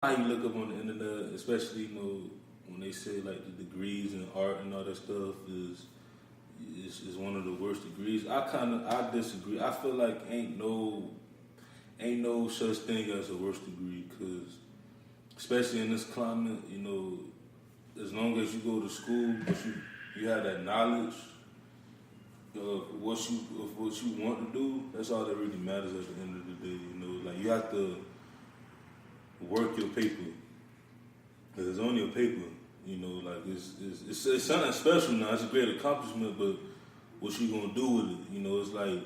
how you look up on the internet, especially when they say like the degrees in art and all that stuff is one of the worst degrees. I disagree. I feel like ain't no such thing as a worst degree because especially in this climate, as long as you go to school, but you have that knowledge of what you want to do, that's all that really matters at the end of the day. Like you have to work your paper. Cause it's only a paper. Like it's something special now. It's a great accomplishment, but what you gonna do with it? It's like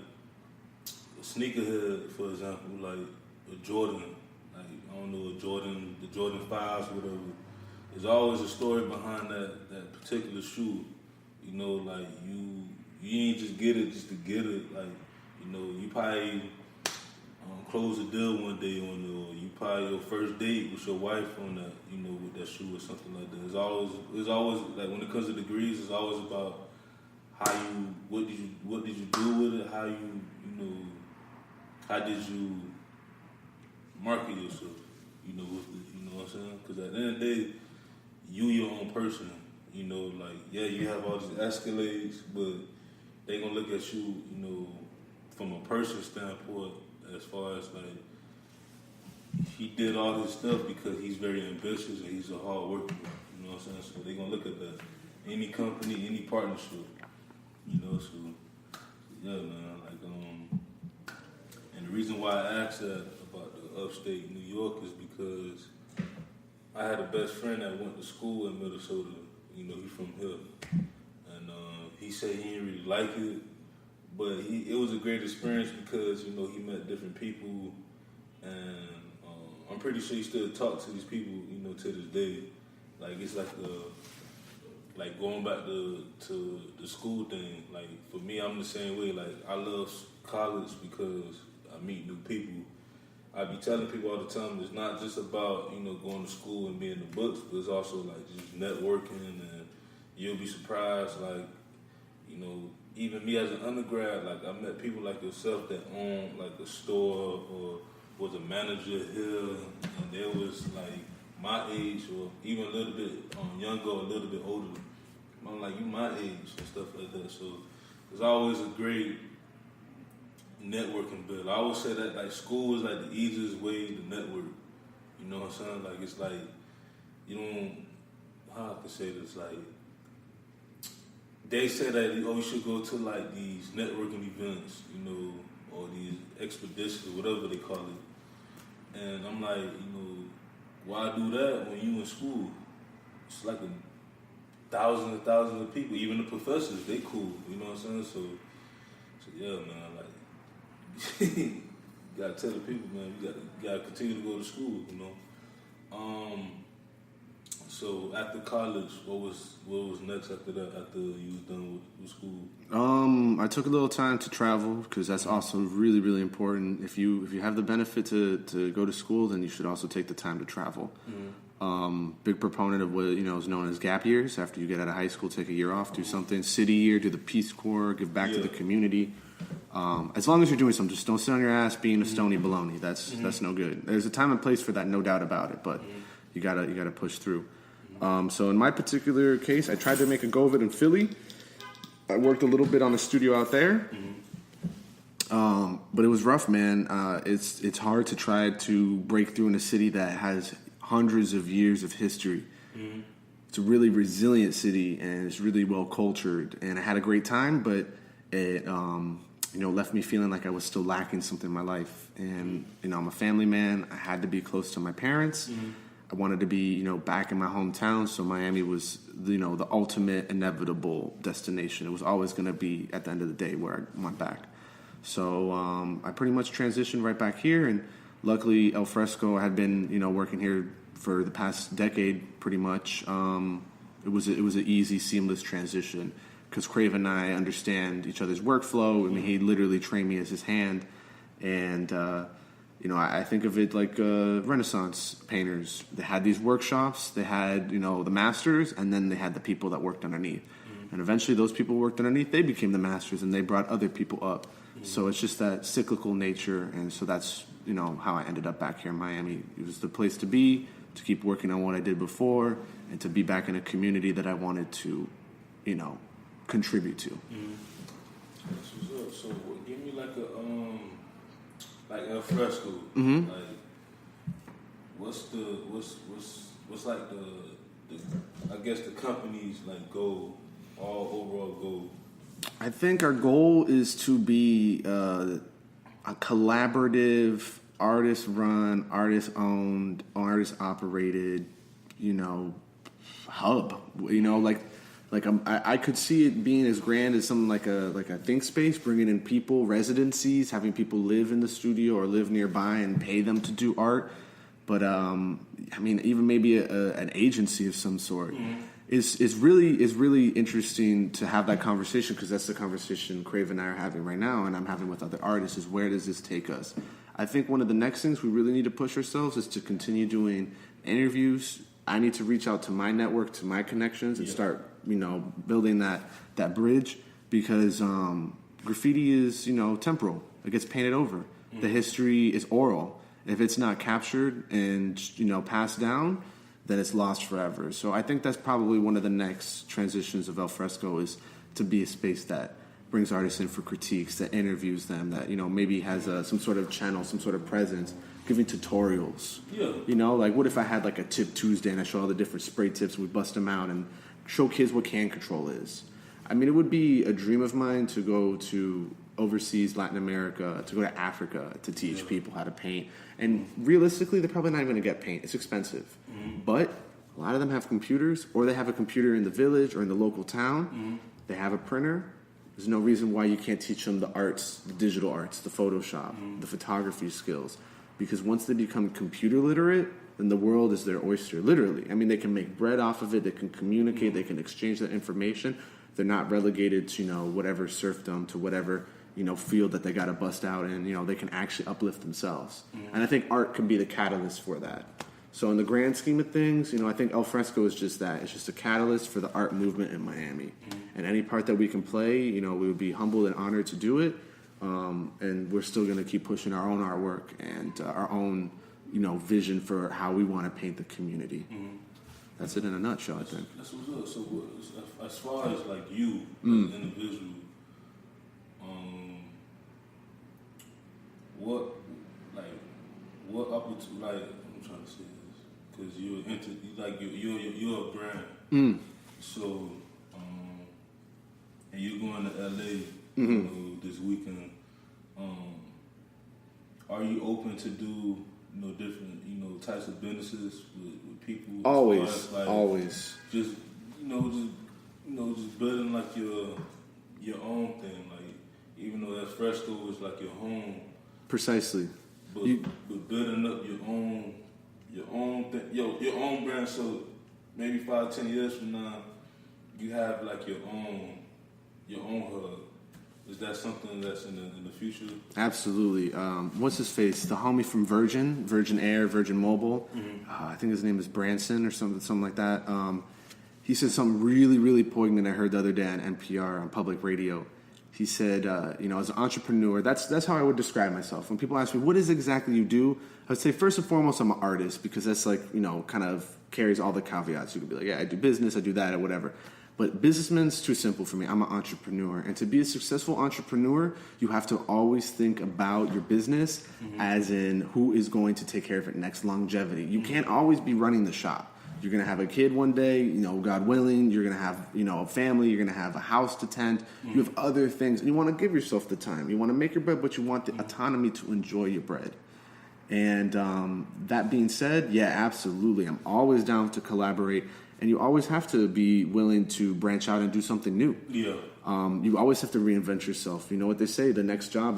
a sneakerhead, for example, like a Jordan. Like I don't know, the Jordan 5s, whatever. There's always a story behind that particular shoe. Like you ain't just get it just to get it. Like, you probably close a deal one day on it, or you probably your first date with your wife on that, with that shoe or something like that. It's always like when it comes to degrees, it's always about what did you do with it, how did you market yourself, with it, you know what I'm saying? Because at the end of the day, you your own person, like, yeah, you have all these escalades, but they gonna look at you, from a person standpoint, as far as like he did all this stuff because he's very ambitious and he's a hard worker. You know what I'm saying? So they gonna look at that. Any company, any partnership. So yeah, man. Like and the reason why I asked that about the upstate New York is because I had a best friend that went to school in Minnesota. He's from here, and he said he didn't really like it. But it was a great experience because, he met different people, and I'm pretty sure he still talks to these people, to this day. Like, it's like going back to the school thing. Like, for me, I'm the same way. Like, I love college because I meet new people. I be telling people all the time, it's not just about, going to school and being in the books, but it's also, like, just networking, and you'll be surprised, like, even me as an undergrad, like I met people like yourself that owned like a store or was a manager here, and they was like my age or even a little bit younger or a little bit older. I'm like, you my age and stuff like that. So it's always a great networking build. I always say that like school is like the easiest way to network. You know what I'm saying? Like it's like you don't how I can say this like. They say that you should go to like these networking events, or these expeditions, or whatever they call it. And I'm like, why do that when you in school? It's like thousands and thousands of people, even the professors, they cool. You know what I'm saying? So yeah, man, like you gotta tell the people, man, you gotta continue to go to school. So after college, what was next after that? After you was done with school? I took a little time to travel because that's also really, really important. If you have the benefit to go to school, then you should also take the time to travel. Mm-hmm. Big proponent of what is known as gap years. After you get out of high school, take a year off, do something. City year, do the Peace Corps, give back to the community. As long as you're doing something, just don't sit on your ass being a stony baloney. That's no good. There's a time and place for that, no doubt about it. But you gotta push through. So in my particular case, I tried to make a go of it in Philly. I worked a little bit on a studio out there, but it was rough, man. It's hard to try to break through in a city that has hundreds of years of history. Mm-hmm. It's a really resilient city, and it's really well cultured. And I had a great time, but it left me feeling like I was still lacking something in my life. And I'm a family man. I had to be close to my parents. Mm-hmm. I wanted to be, back in my hometown, so Miami was, the ultimate inevitable destination. It was always going to be, at the end of the day, where I went back. So I pretty much transitioned right back here, and luckily El Fresco had been, working here for the past decade, pretty much. It was an easy, seamless transition, because Crave and I understand each other's workflow. I mean, he literally trained me as his hand, and I think of it like Renaissance painters. They had these workshops, they had, the masters, and then they had the people that worked underneath. Mm-hmm. And eventually those people worked underneath, they became the masters, and they brought other people up. Mm-hmm. So it's just that cyclical nature, and so that's, how I ended up back here in Miami. It was the place to be, to keep working on what I did before, and to be back in a community that I wanted to, contribute to. That's what's up. So give me like El Fresco. Like, what's like the I guess the company's like goal, overall goal? I think our goal is to be a collaborative, artist-run, artist-owned, artist-operated, hub. I could see it being as grand as something like a think space, bringing in people, residencies, having people live in the studio or live nearby and pay them to do art. But even maybe an agency of some sort. Is really interesting to have that conversation, because that's the conversation Crave and I are having right now, and I'm having with other artists, is where does this take us? I think one of the next things we really need to push ourselves is to continue doing interviews. I need to reach out to my network, to my connections, and start, building that bridge, because graffiti is, temporal. It gets painted over. The history is oral. If it's not captured and, passed down, then it's lost forever. So I think that's probably one of the next transitions of El Fresco, is to be a space that brings artists in for critiques, that interviews them, that, maybe has some sort of channel, some sort of presence, giving tutorials. Yeah. Like what if I had like a tip Tuesday and I show all the different spray tips, we bust them out and show kids what can control is. I mean, it would be a dream of mine to go to overseas Latin America, to go to Africa, to teach people how to paint. And realistically, they're probably not even going to get paint. It's expensive. But a lot of them have computers, or they have a computer in the village or in the local town. They have a printer. There's no reason why you can't teach them the arts, the digital arts, the Photoshop, the photography skills. Because once they become computer literate, then the world is their oyster, literally. I mean, they can make bread off of it. They can communicate. They can exchange that information. They're not relegated to, whatever serfdom, to whatever, field that they got to bust out in. They can actually uplift themselves. And I think art can be the catalyst for that. So in the grand scheme of things, I think El Fresco is just that. It's just a catalyst for the art movement in Miami. And any part that we can play, we would be humbled and honored to do it. And we're still going to keep pushing our own artwork and our own, vision for how we want to paint the community. That's it in a nutshell, I think. That's what's up. So as far as like you, as an individual, what opportunity, like, I'm trying to say this, because you're a brand. So, and you're going to LA, this weekend. Are you open to do, different, types of businesses with people? Always, like, always. Just building like your own thing, like, even though that Fresco is like your home. Precisely. But building up your own thing, your own brand. So maybe 5-10 years from now, you have like your own hub. Is that something that's in the future? Absolutely. What's his face? The homie from Virgin Air, Virgin Mobile. I think his name is Branson or something like that. He said something really, really poignant I heard the other day on NPR on public radio. He said, as an entrepreneur, that's how I would describe myself. When people ask me, what is exactly you do? I would say, first and foremost, I'm an artist, because that's like, kind of carries all the caveats. You could be like, yeah, I do business, I do that, or whatever. But businessman's too simple for me. I'm an entrepreneur. And to be a successful entrepreneur, you have to always think about your business as in who is going to take care of it next, longevity. You can't always be running the shop. You're going to have a kid one day, God willing. You're going to have, a family. You're going to have a house to tend. You have other things. And you want to give yourself the time. You want to make your bread, but you want the autonomy to enjoy your bread. And that being said, yeah, absolutely. I'm always down to collaborate. And you always have to be willing to branch out and do something new. Yeah. You always have to reinvent yourself. You know what they say, the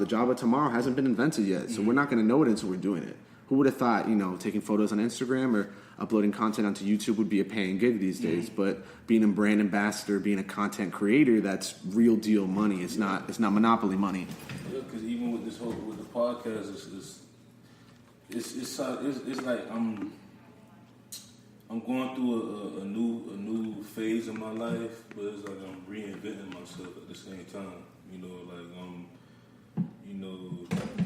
job of tomorrow hasn't been invented yet. So we're not going to know it until we're doing it. Who would have thought, taking photos on Instagram or uploading content onto YouTube would be a paying gig these days? But being a brand ambassador, being a content creator, that's real deal money. It's not monopoly money. Yeah, because even with the podcast, it's like I'm going through a new phase in my life, but it's like I'm reinventing myself at the same time.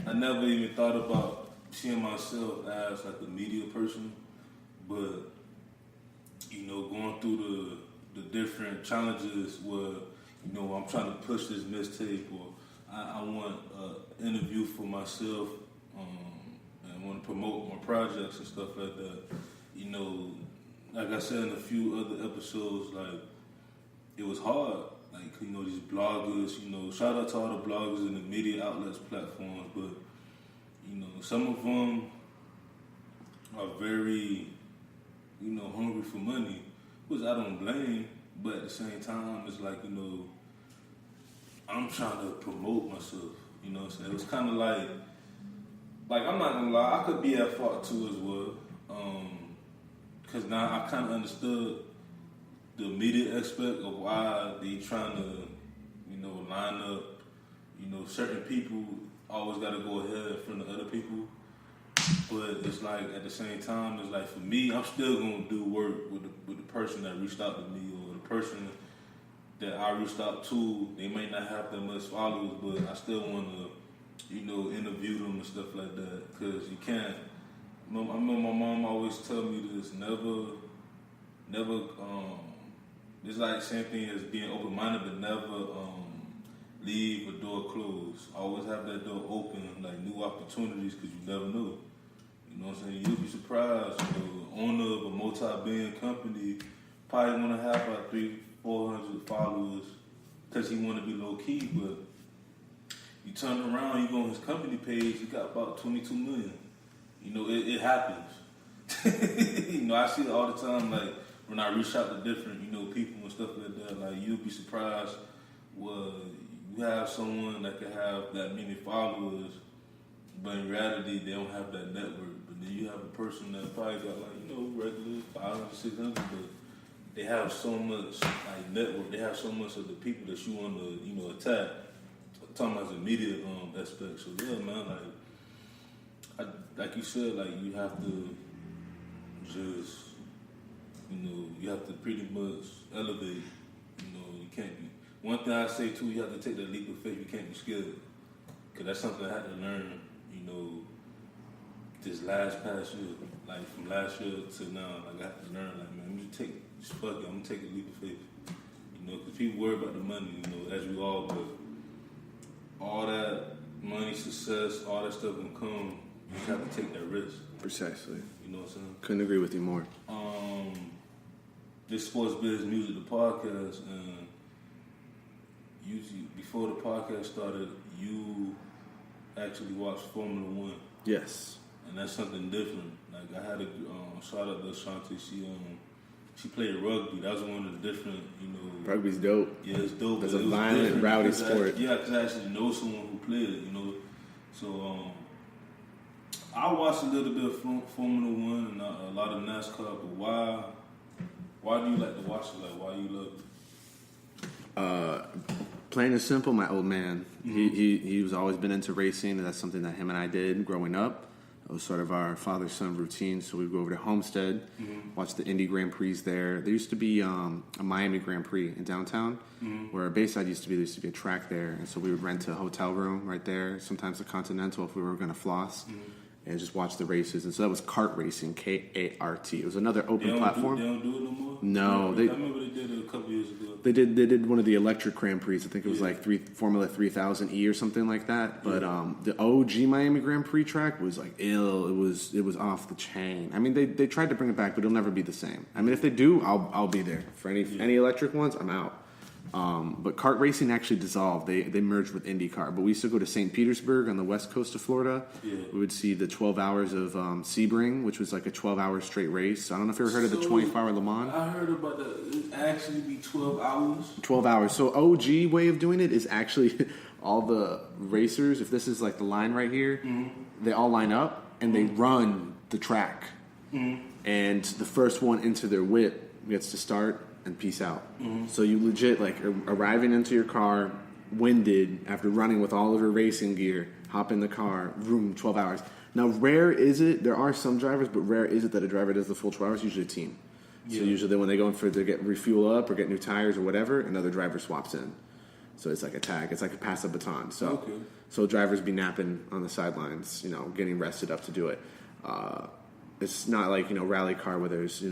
I never even thought about seeing myself as like a media person, but different challenges where, you know, I'm trying to push this mixtape, or I want an interview for myself, and want to promote my projects and stuff like that. You know, like I said in a few other episodes, like, it was hard. Like, you know, these bloggers, you know, shout out to all the bloggers and the media outlets platforms, but, you know, some of them are very, you know, hungry for money, which I don't blame, but at the same time, it's like, you know, I'm trying to promote myself, you know what I'm saying? It was kind of like, I'm not gonna lie, I could be at fault too as well, because now I kind of understood the immediate aspect of why they trying to, you know, line up, you know, certain people always got to go ahead in front of other people. But it's like, at the same time, it's like, for me, I'm still going to do work with the person that reached out to me, or the person that I reached out to. They may not have that much followers, but I still want to, you know, interview them and stuff like that. Because you can't, I remember my mom always tell me this, never, it's like same thing as being open-minded, but never leave a door closed. Always have that door open, like new opportunities, because you never know. You know what I'm saying? You'll be surprised. You know, the owner of a multi-billion company probably want to have about 300-400 followers because he want to be low-key, but you turn around, you go on his company page, he got about 22 million. You know, it happens. You know, I see it all the time, like, when I reach out to different, you know, people and stuff like that, like, you'll be surprised. Well, you have someone that can have that many followers, but in reality, they don't have that network. But then you have a person that probably got, like, you know, regular 500, 600, but they have so much, like, network. They have so much of the people that you want to, you know, attack. I'm talking about the media aspect. So, yeah, man, like you said, like, you have to just, you know, you have to pretty much elevate. You know, you can't be. One thing I say too, you have to take that leap of faith. You can't be scared, cause that's something I had to learn. You know, this past year, like from last year to now, like I had to learn. Like, man, I'm gonna take a leap of faith. You know, cause people worry about the money. You know, as we all, but all that money, success, all that stuff can come. You just have to take that risk. Precisely. You know what I'm saying? Couldn't agree with you more. This Sports Biz Music, the podcast, and usually before the podcast started, you actually watched Formula One. Yes. And that's something different. Like, I had a shout out to Ashanti. She played rugby. That was one of the different, you know. Rugby's dope. Yeah, it's dope. It's a violent, rowdy sport. Because I actually know someone who played it, you know. So, I watched a little bit of Formula One and a lot of NASCAR, but why do you like to watch it? Like, why you love it? Plain and simple, my old man. Mm-hmm. He was always been into racing, and that's something that him and I did growing up. It was sort of our father-son routine. So we'd go over to Homestead, watch the Indy Grand Prix there. There used to be a Miami Grand Prix in downtown, where Bayside used to be. There used to be a track there, and so we would rent a hotel room right there. Sometimes a Continental if we were going to floss. And just watch the races. And so that was kart racing, K-A-R-T. It was another open platform. They don't do it no more? No. I remember they did it a couple years ago. They did one of the electric Grand Prix. I think it was like Formula 3000E or something like that. But the OG Miami Grand Prix track was like ill. It was off the chain. I mean, they tried to bring it back, but it'll never be the same. I mean, if they do, I'll be there. For any electric ones, I'm out. But kart racing actually dissolved. They merged with IndyCar. But we used to go to St. Petersburg on the west coast of Florida. Yeah. We would see the 12 hours of Sebring, which was like a 12-hour straight race. I don't know if you ever heard of the 24-hour Le Mans. I heard about that. It actually be 12 hours? 12 hours. So OG way of doing it is actually all the racers, if this is like the line right here, they all line up and they run the track. And the first one into their whip gets to start and peace out. So you legit like arriving into your car, winded after running with all of your racing gear, hop in the car, room 12 hours. Now, rare is it? There are some drivers, but rare is it that a driver does the full 12 hours. Usually a team. So usually when they go in to get refuel up or get new tires or whatever, another driver swaps in. So it's like a tag. It's like a pass a baton. So drivers be napping on the sidelines, getting rested up to do it. It's not like rally car where there's